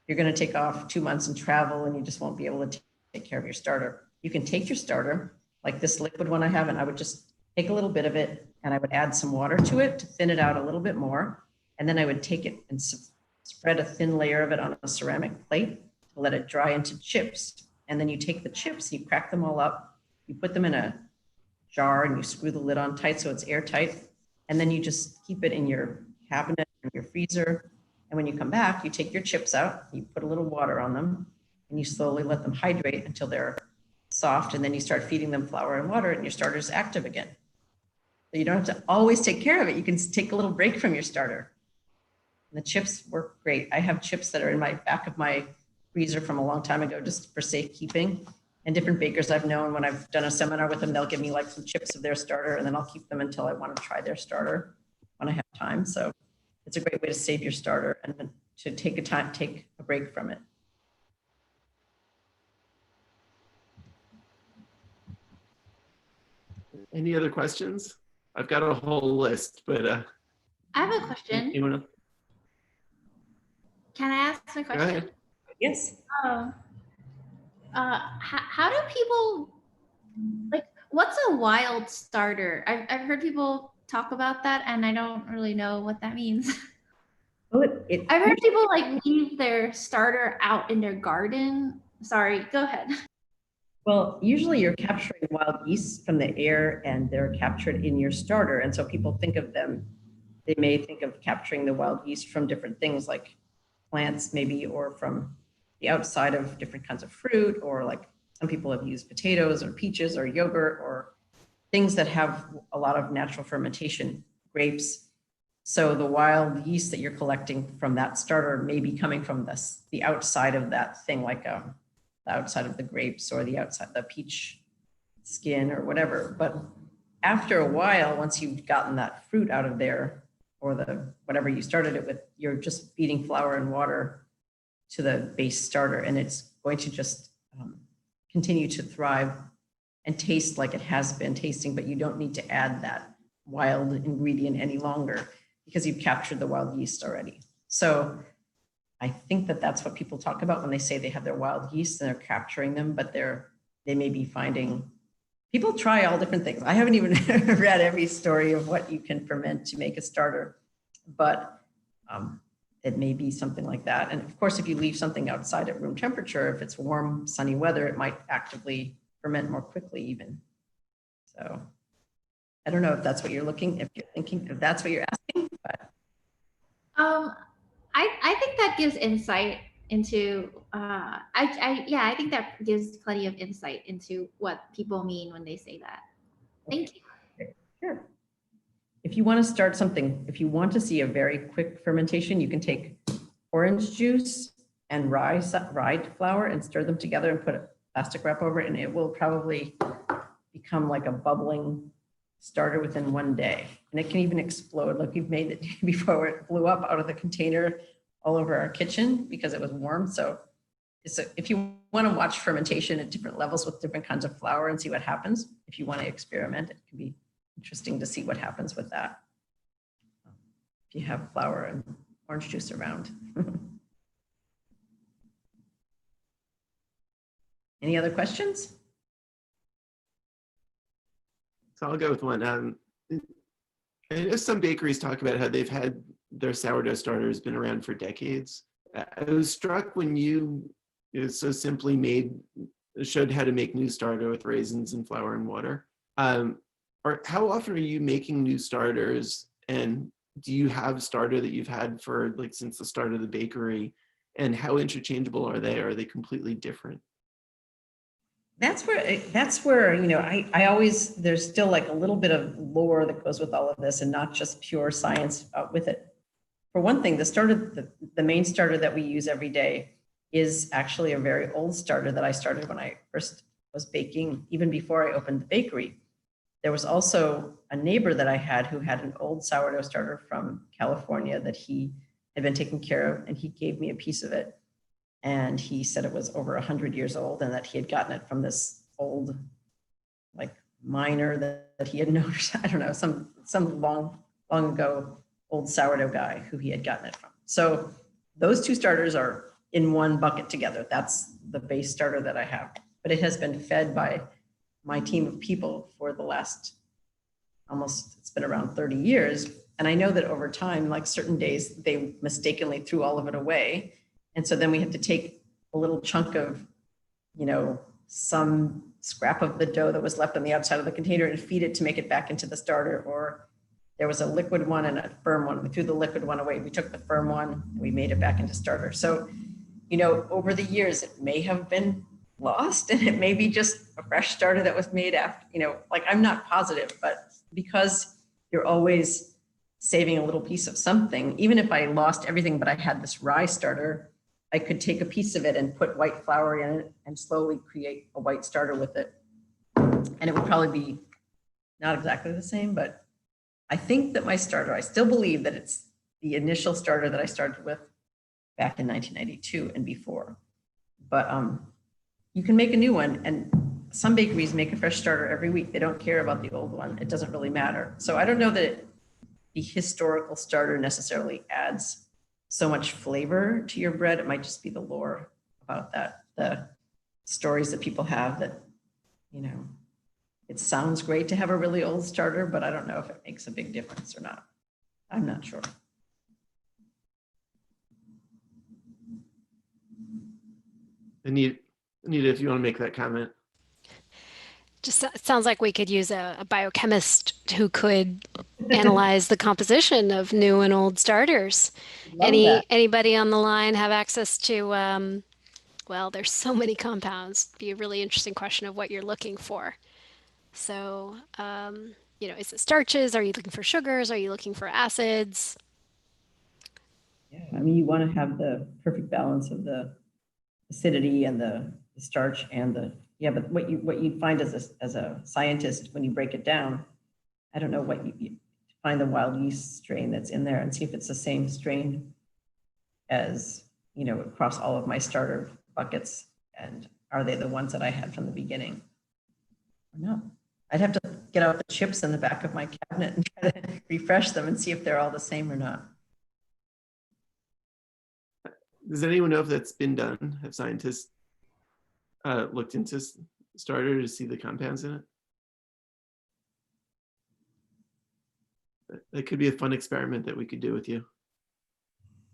you're gonna take off 2 months and travel and you just won't be able to take care of your starter. You can take your starter, like this liquid one I have, and I would just take a little bit of it and I would add some water to it to thin it out a little bit more. And then I would take it and spread a thin layer of it on a ceramic plate to let it dry into chips. And then you take the chips, you crack them all up, you put them in a jar and you screw the lid on tight so it's airtight. And then you just keep it in your cabinet or your freezer. And when you come back, you take your chips out, you put a little water on them, and you slowly let them hydrate until they're soft. And then you start feeding them flour and water and your starter is active again. So you don't have to always take care of it. You can take a little break from your starter. And the chips work great. I have chips that are in my back of my freezer from a long time ago, just for safekeeping. And different bakers I've known, when I've done a seminar with them, they'll give me like some chips of their starter, and then I'll keep them until I want to try their starter when I have time. So it's a great way to save your starter and then to take a break from it. Any other questions? I've got a whole list, but I have a question. anyone else? Can I ask a Go question? ahead. Yes. How do people, like, what's a wild starter? I've heard people talk about that and I don't really know what that means. Well, I've heard people like leave their starter out in their garden. Sorry, go ahead. Well, usually you're capturing wild yeast from the air and they're captured in your starter. And so people think of them, they may think of capturing the wild yeast from different things like plants maybe, or from the outside of different kinds of fruit, or like some people have used potatoes or peaches or yogurt or things that have a lot of natural fermentation, grapes. So the wild yeast that you're collecting from that starter may be coming from the outside of that thing, like the outside of the grapes or the outside, the peach skin or whatever. But after a while, once you've gotten that fruit out of there, or whatever you started it with, you're just feeding flour and water to the base starter, and it's going to just continue to thrive and taste like it has been tasting, but you don't need to add that wild ingredient any longer because you've captured the wild yeast already. So I think that that's what people talk about when they say they have their wild yeast and they're capturing them, but they may be finding, people try all different things. I haven't even read every story of what you can ferment to make a starter, but it may be something like that. And of course, if you leave something outside at room temperature, if it's warm, sunny weather, it might actively ferment more quickly even. So I don't know if that's what you're looking, if you're thinking, if that's what you're asking, but. I think that gives insight into, I think that gives plenty of insight into what people mean when they say that. Thank you. Sure. If you want to start something, if you want to see a very quick fermentation, you can take orange juice and rye flour and stir them together and put a plastic wrap over it, and it will probably become like a bubbling starter within 1 day. and it can even explode. Like we've made it before where it blew up out of the container all over our kitchen because it was warm. So if you want to watch fermentation at different levels with different kinds of flour and see what happens, if you want to experiment, it can be interesting to see what happens with that. If you have flour and orange juice around. Any other questions? So I'll go with one. I know some bakeries talk about how they've had their sourdough starters been around for decades. I was struck when you so simply showed how to make new starter with raisins and flour and water. Or how often are you making new starters, and do you have a starter that you've had for like since the start of the bakery, and how interchangeable are they? Are they completely different? That's where, you know, I always, there's still like a little bit of lore that goes with all of this and not just pure science with it. For one thing, the main starter that we use every day is actually a very old starter that I started when I first was baking, even before I opened the bakery. There was also a neighbor that I had who had an old sourdough starter from California that he had been taking care of, and he gave me a piece of it. And he said it was over 100 years old and that he had gotten it from this old, like, miner that he had known, I don't know, some long ago old sourdough guy who he had gotten it from. So those two starters are in one bucket together. That's the base starter that I have, but it has been fed by my team of people for the last it's been around 30 years. And I know that over time, like certain days, they mistakenly threw all of it away. And so then we had to take a little chunk of, you know, some scrap of the dough that was left on the outside of the container and feed it to make it back into the starter. Or there was a liquid one and a firm one. We threw the liquid one away. We took the firm one and we made it back into starter. So, you know, over the years, it may have been lost and it may be just a fresh starter that was made after, you know, like I'm not positive, but because you're always saving a little piece of something, even if I lost everything, but I had this rye starter, I could take a piece of it and put white flour in it and slowly create a white starter with it. And it would probably be not exactly the same, but I think that my starter, I still believe that it's the initial starter that I started with back in 1992 and before. But you can make a new one, and some bakeries make a fresh starter every week. They don't care about the old one. It doesn't really matter. So I don't know that the historical starter necessarily adds so much flavor to your bread. It might just be the lore about that, the stories that people have that, you know, it sounds great to have a really old starter, but I don't know if it makes a big difference or not. I'm not sure. Anita, if you want to make that comment. Just sounds like we could use a biochemist who could analyze the composition of new and old starters. Anybody on the line have access to, well, there's so many compounds. It'd be a really interesting question of what you're looking for. So, you know, is it starches? Are you looking for sugars? Are you looking for acids? Yeah, I mean, you want to have the perfect balance of the acidity and the starch and the, yeah, but what you find as a scientist when you break it down, I don't know what you find the wild yeast strain that's in there and see if it's the same strain as, you know, across all of my starter buckets, and are they the ones that I had from the beginning or no? I'd have to get out the chips in the back of my cabinet and try to refresh them and see if they're all the same or not. Does anyone know if that's been done? Have scientists looked into starter to see the compounds in it? That could be a fun experiment that we could do with you.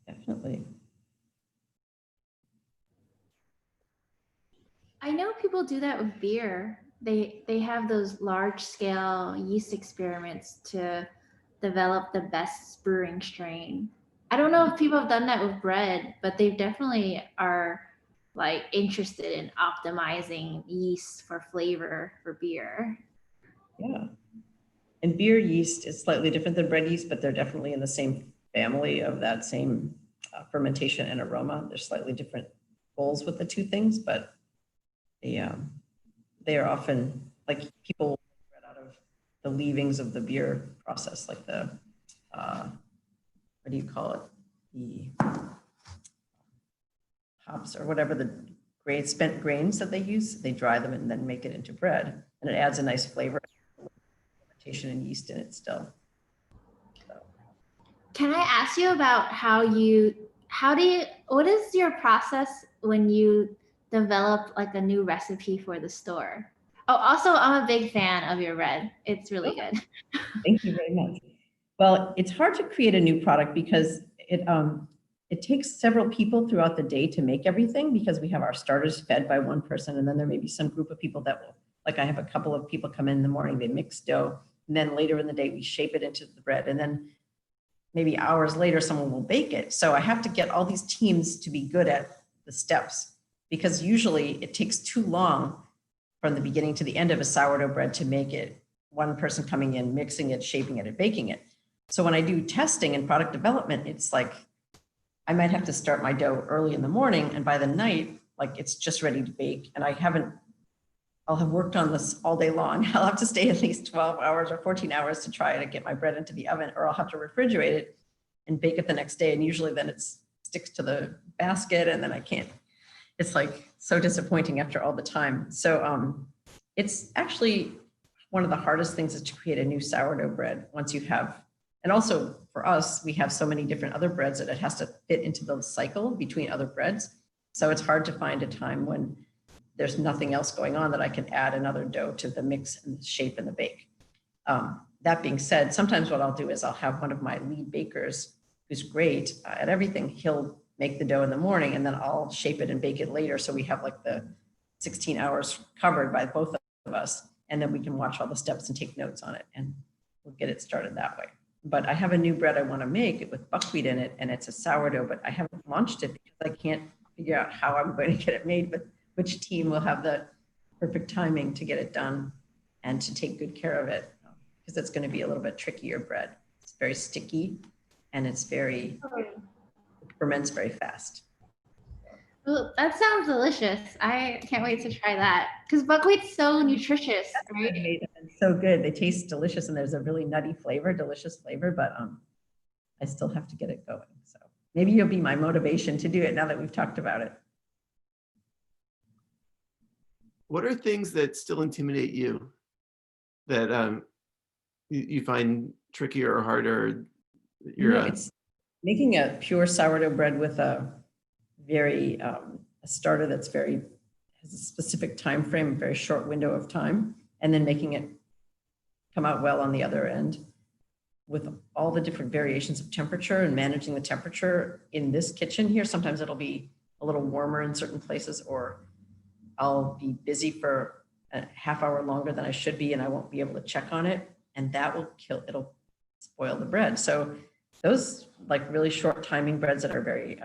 Definitely. I know people do that with beer. They have those large scale yeast experiments to develop the best brewing strain. I don't know if people have done that with bread, but they definitely are like interested in optimizing yeast for flavor for beer. Yeah. And beer yeast is slightly different than bread yeast, but they're definitely in the same family of that same fermentation and aroma. There's slightly different goals with the two things, but they are often, like, people out of the leavings of the beer process, like the, what do you call it? The hops or whatever the spent grains that they use, they dry them and then make it into bread. And it adds a nice flavor, fermentation and yeast in it still. Can I ask you about what is your process when you develop like a new recipe for the store? Oh, also, I'm a big fan of your bread. It's really good. Thank you very much. Well, it's hard to create a new product because it takes several people throughout the day to make everything, because we have our starters fed by one person, and then there may be some group of people that will, like I have a couple of people come in the morning, they mix dough, and then later in the day we shape it into the bread, and then maybe hours later someone will bake it. So I have to get all these teams to be good at the steps, because usually it takes too long from the beginning to the end of a sourdough bread to make it. One person coming in, mixing it, shaping it, and baking it. So when I do testing and product development, it's like I might have to start my dough early in the morning, and by the night, like it's just ready to bake. And I'll have worked on this all day long. I'll have to stay at least 12 hours or 14 hours to try to get my bread into the oven, or I'll have to refrigerate it and bake it the next day. And usually then it sticks to the basket, and then I can't. It's like so disappointing after all the time. So it's actually one of the hardest things is to create a new sourdough bread once you have, and also for us, we have so many different other breads that it has to fit into the cycle between other breads. So it's hard to find a time when there's nothing else going on that I can add another dough to the mix and the shape and the bake. That being said, sometimes what I'll do is I'll have one of my lead bakers who's great at everything. He'll make the dough in the morning, and then I'll shape it and bake it later. So we have like the 16 hours covered by both of us, and then we can watch all the steps and take notes on it, and we'll get it started that way. But I have a new bread I want to make with buckwheat in it, and it's a sourdough, but I haven't launched it because I can't figure out how I'm going to get it made, but which team will have the perfect timing to get it done and to take good care of it, because it's going to be a little bit trickier bread. It's very sticky, and it's it ferments very fast. Well, that sounds delicious. I can't wait to try that, because buckwheat's so nutritious, right? It's so good. They taste delicious, and there's a really nutty flavor, delicious flavor, but I still have to get it going. So maybe you'll be my motivation to do it now that we've talked about it. What are things that still intimidate you that you find trickier or harder? It's making a pure sourdough bread with a very a starter that's has a specific time frame, a very short window of time, and then making it come out well on the other end with all the different variations of temperature and managing the temperature in this kitchen here. Sometimes it'll be a little warmer in certain places, or I'll be busy for a half hour longer than I should be, and I won't be able to check on it, and that will it'll spoil the bread. So those like really short timing breads that are very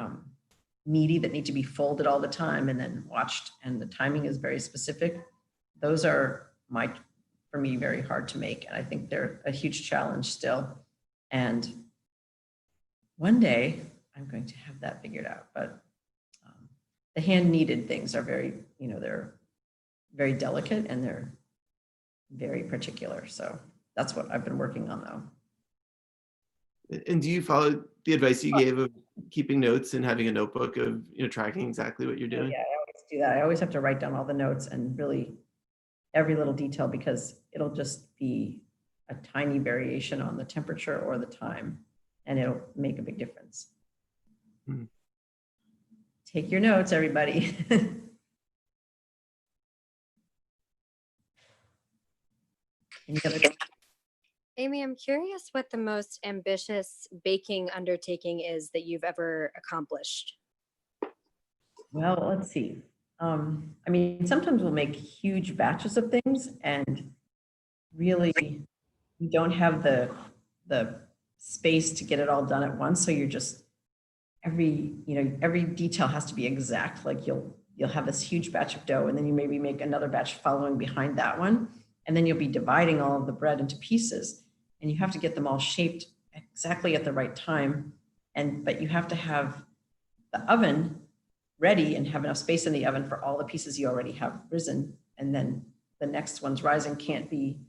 meaty, that need to be folded all the time and then watched, and the timing is very specific, those are for me, very hard to make. And I think they're a huge challenge still. And one day I'm going to have that figured out. But the hand kneaded things are very, they're very delicate, and they're very particular. So that's what I've been working on though. And do you follow the advice you gave of keeping notes and having a notebook of tracking exactly what you're doing? Yeah, I always do that. I always have to write down all the notes and really every little detail, because it'll just be a tiny variation on the temperature or the time, and it'll make a big difference. Hmm. Take your notes, everybody. Any other? Amy, I'm curious what the most ambitious baking undertaking is that you've ever accomplished. Well, let's see. I mean, sometimes we'll make huge batches of things, and really you don't have the space to get it all done at once. So you're just every detail has to be exact. Like you'll have this huge batch of dough, and then you maybe make another batch following behind that one. And then you'll be dividing all of the bread into pieces, and you have to get them all shaped exactly at the right time. But you have to have the oven ready and have enough space in the oven for all the pieces you already have risen. And then the next one's rising can't be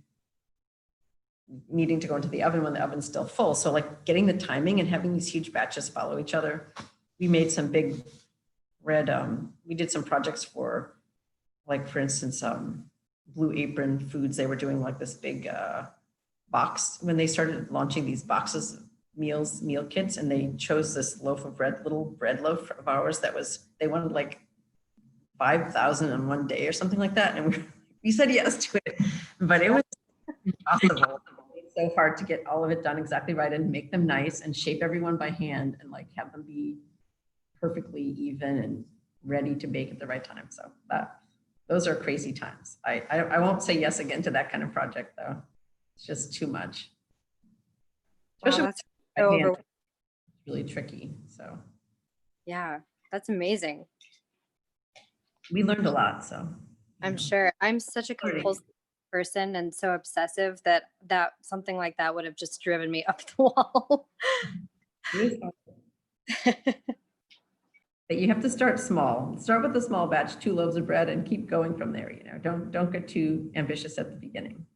needing to go into the oven when the oven's still full. So like getting the timing and having these huge batches follow each other. We made some big bread. We did some projects for, like, for instance, Blue Apron Foods. They were doing like this big box when they started launching these boxes of meal kits, and they chose this loaf of bread, little bread loaf of ours that was, they wanted like 5,000 in one day or something like that. And we said yes to it, but it was impossible. It's so hard to get all of it done exactly right and make them nice and shape everyone by hand and like have them be perfectly even and ready to bake at the right time. So those are crazy times. I won't say yes again to that kind of project though. It's just too much. Especially Wow, that's so it's really tricky. So yeah, that's amazing. we learned a lot. So I'm sure. I'm such a compulsive person and so obsessive that something like that would have just driven me up the wall. But you have to start small. Start with a small batch, 2 loaves of bread, and keep going from there. You know, don't get too ambitious at the beginning.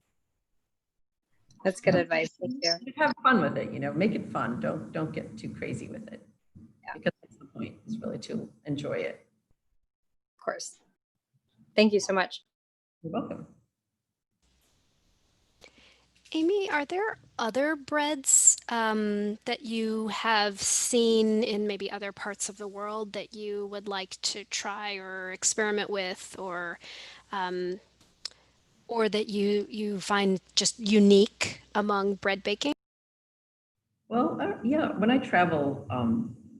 That's good advice. Thank you. Have fun with it. You know, make it fun. Don't get too crazy with it. Yeah. Because that's the point. Is really to enjoy it. Of course. Thank you so much. You're welcome. Amy, are there other breads that you have seen in maybe other parts of the world that you would like to try or experiment with, or that you find just unique among bread baking? Well, yeah, when I travel,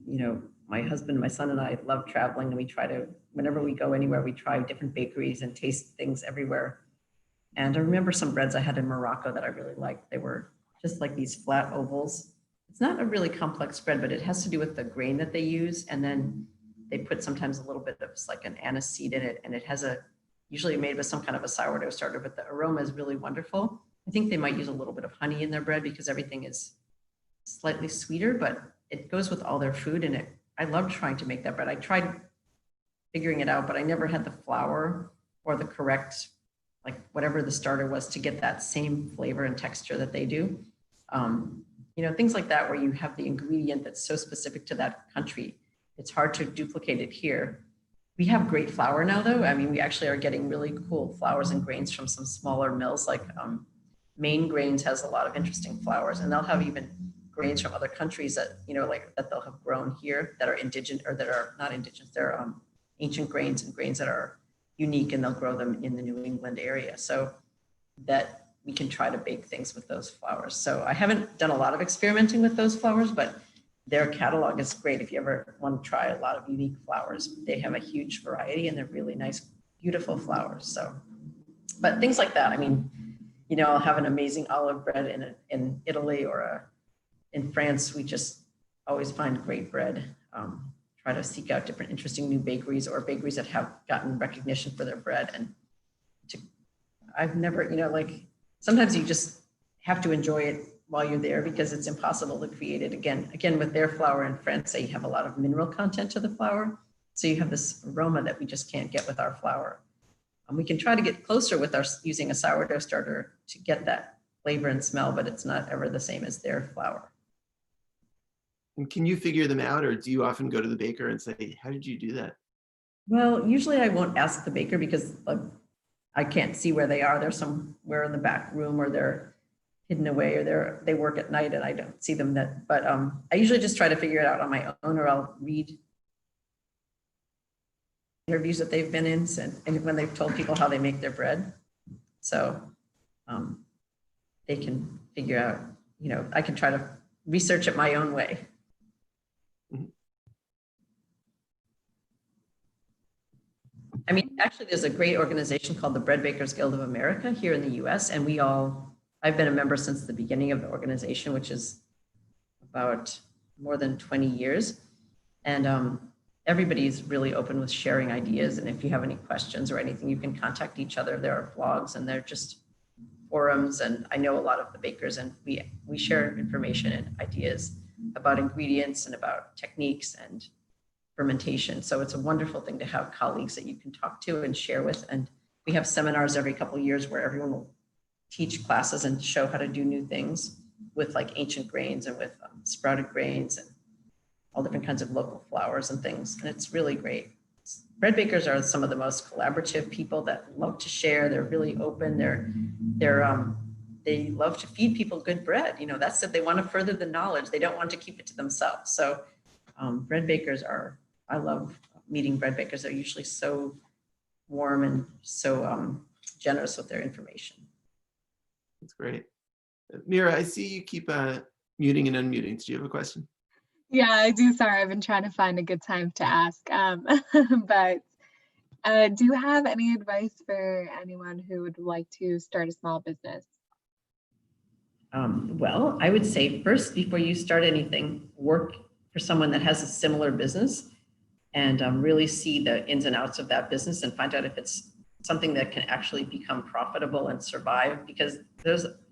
you know, my husband, my son and I love traveling, and we try to, whenever we go anywhere, we try different bakeries and taste things everywhere. And I remember some breads I had in Morocco that I really liked. They were just like these flat ovals. It's not a really complex bread, but it has to do with the grain that they use. And then they put sometimes a little bit of like an anise seed in it. And it has usually made with some kind of a sourdough starter, but the aroma is really wonderful. I think they might use a little bit of honey in their bread because everything is slightly sweeter, but it goes with all their food. And I love trying to make that bread. I tried figuring it out, but I never had the flour or the correct, like whatever the starter was, to get that same flavor and texture that they do. You know, things like that, where you have the ingredient that's so specific to that country. It's hard to duplicate it here. We have great flour now, though. I mean, we actually are getting really cool flours and grains from some smaller mills, like Maine Grains has a lot of interesting flours, and they'll have even grains from other countries that, you know, like that they'll have grown here that are indigenous, or that are not indigenous. They're ancient grains and grains that are unique, and they'll grow them in the New England area, so that we can try to bake things with those flours. So I haven't done a lot of experimenting with those flours, but their catalog is great if you ever want to try a lot of unique flours. They have a huge variety, and they're really nice, beautiful flours. So, but things like that, I mean, you know, I'll have an amazing olive bread in Italy, or in France. We just always find great bread. Try to seek out different interesting new bakeries, or bakeries that have gotten recognition for their bread. And I've never, you know, like sometimes you just have to enjoy it while you're there, because it's impossible to create it again with their flour in France. They have a lot of mineral content to the flour, so you have this aroma that we just can't get with our flour. We can try to get closer with using a sourdough starter to get that flavor and smell, but it's not ever the same as their flour. And can you figure them out, or do you often go to the baker and say, how did you do that? Well, usually I won't ask the baker, because I can't see where they are. They're somewhere in the back room, or they're hidden away, or they work at night and I don't see them. But I usually just try to figure it out on my own, or I'll read interviews that they've been in, and when they've told people how they make their bread. So they can figure out, you know, I can try to research it my own way. I mean, actually, there's a great organization called the Bread Bakers Guild of America here in the US, and I've been a member since the beginning of the organization, which is about more than 20 years. And everybody's really open with sharing ideas. And if you have any questions or anything, you can contact each other. There are blogs, and they're just forums. And I know a lot of the bakers, and we share information and ideas about ingredients and about techniques and fermentation. So it's a wonderful thing to have colleagues that you can talk to and share with. And we have seminars every couple of years where everyone will teach classes and show how to do new things with like ancient grains and with sprouted grains and all different kinds of local flours and things. And it's really great. Bread bakers are some of the most collaborative people that love to share. They're really open. They love to feed people good bread. You know, that's that they want to further the knowledge. They don't want to keep it to themselves. So bread bakers I love meeting bread bakers. They're usually so warm and so generous with their information. That's great. Mira, I see you keep muting and unmuting. Do you have a question? Yeah, I do. Sorry, I've been trying to find a good time to ask. But do you have any advice for anyone who would like to start a small business? Well, I would say first, before you start anything, work for someone that has a similar business and really see the ins and outs of that business and find out if it's something that can actually become profitable and survive, because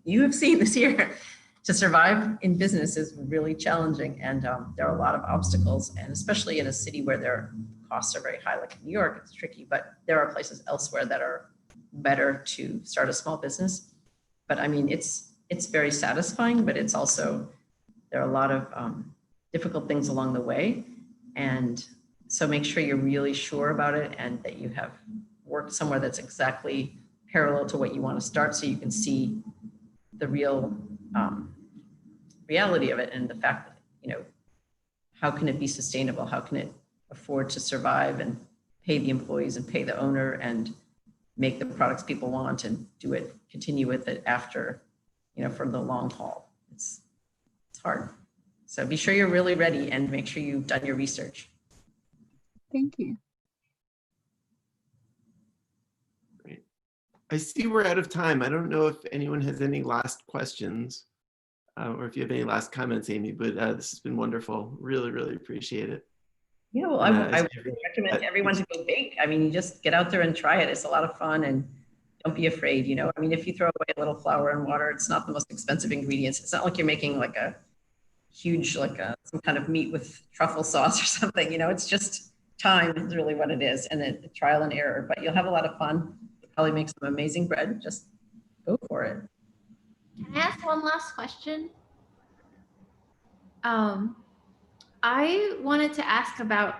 you have seen this year, to survive in business is really challenging, and there are a lot of obstacles, and especially in a city where their costs are very high, like in New York, it's tricky, but there are places elsewhere that are better to start a small business. But I mean, it's very satisfying, but it's also, there are a lot of difficult things along the way. And so make sure you're really sure about it and that you have worked somewhere that's exactly parallel to what you want to start, so you can see the real reality of it and the fact that, you know, how can it be sustainable? How can it afford to survive and pay the employees and pay the owner and make the products people want and continue with it after, you know, for the long haul. It's hard. So be sure you're really ready and make sure you've done your research. Thank you. Great. I see we're out of time. I don't know if anyone has any last questions or if you have any last comments, Amy, but this has been wonderful. Really, really appreciate it. Yeah, well, I would recommend to everyone to go bake. I mean, you just get out there and try it. It's a lot of fun, and don't be afraid, you know. I mean, if you throw away a little flour and water, it's not the most expensive ingredients. It's not like you're making like a huge, like some kind of meat with truffle sauce or something, you know. It's just time is really what it is, and then trial and error, but you'll have a lot of fun. You'll probably make some amazing bread. Just go for it. Can I ask one last question? I wanted to ask about,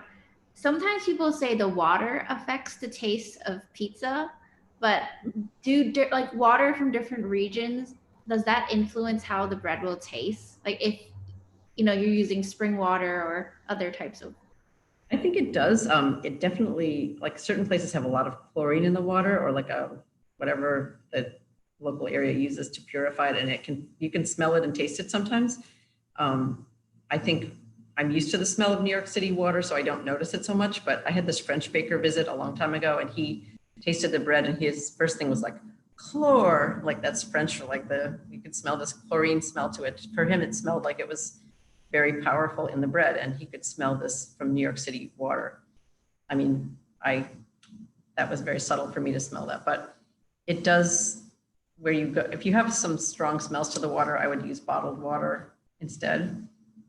sometimes people say the water affects the taste of pizza, but like water from different regions, does that influence how the bread will taste? Like if, you know, you're using spring water or other types of. I think it does. It definitely, like certain places have a lot of chlorine in the water, or like whatever the local area uses to purify it, and you can smell it and taste it sometimes. I think I'm used to the smell of New York City water, so I don't notice it so much, but I had this French baker visit a long time ago, and he tasted the bread, and his first thing was like, chlor, like that's French for like you could smell this chlorine smell to it. For him, it smelled like it was very powerful in the bread, and he could smell this from New York City water. I mean, that was very subtle for me to smell that, but it does, where you go, if you have some strong smells to the water, I would use bottled water instead,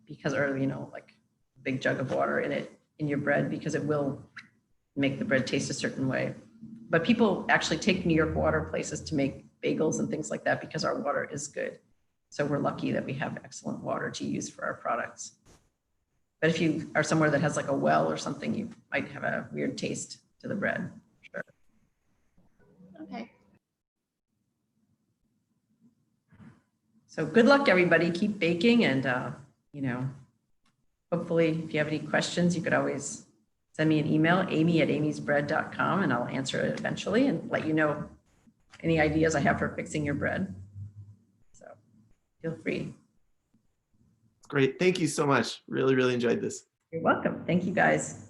because, or, you know, like a big jug of water in your bread, because it will make the bread taste a certain way. But people actually take New York water places to make bagels and things like that, because our water is good. So we're lucky that we have excellent water to use for our products. But if you are somewhere that has like a well or something, you might have a weird taste to the bread. Sure. Okay. So good luck, everybody. Keep baking, and you know, hopefully, if you have any questions, you could always send me an email, amy@amysbread.com, and I'll answer it eventually and let you know any ideas I have for fixing your bread. So feel free. Great. Thank you so much. Really, really enjoyed this. You're welcome. Thank you, guys.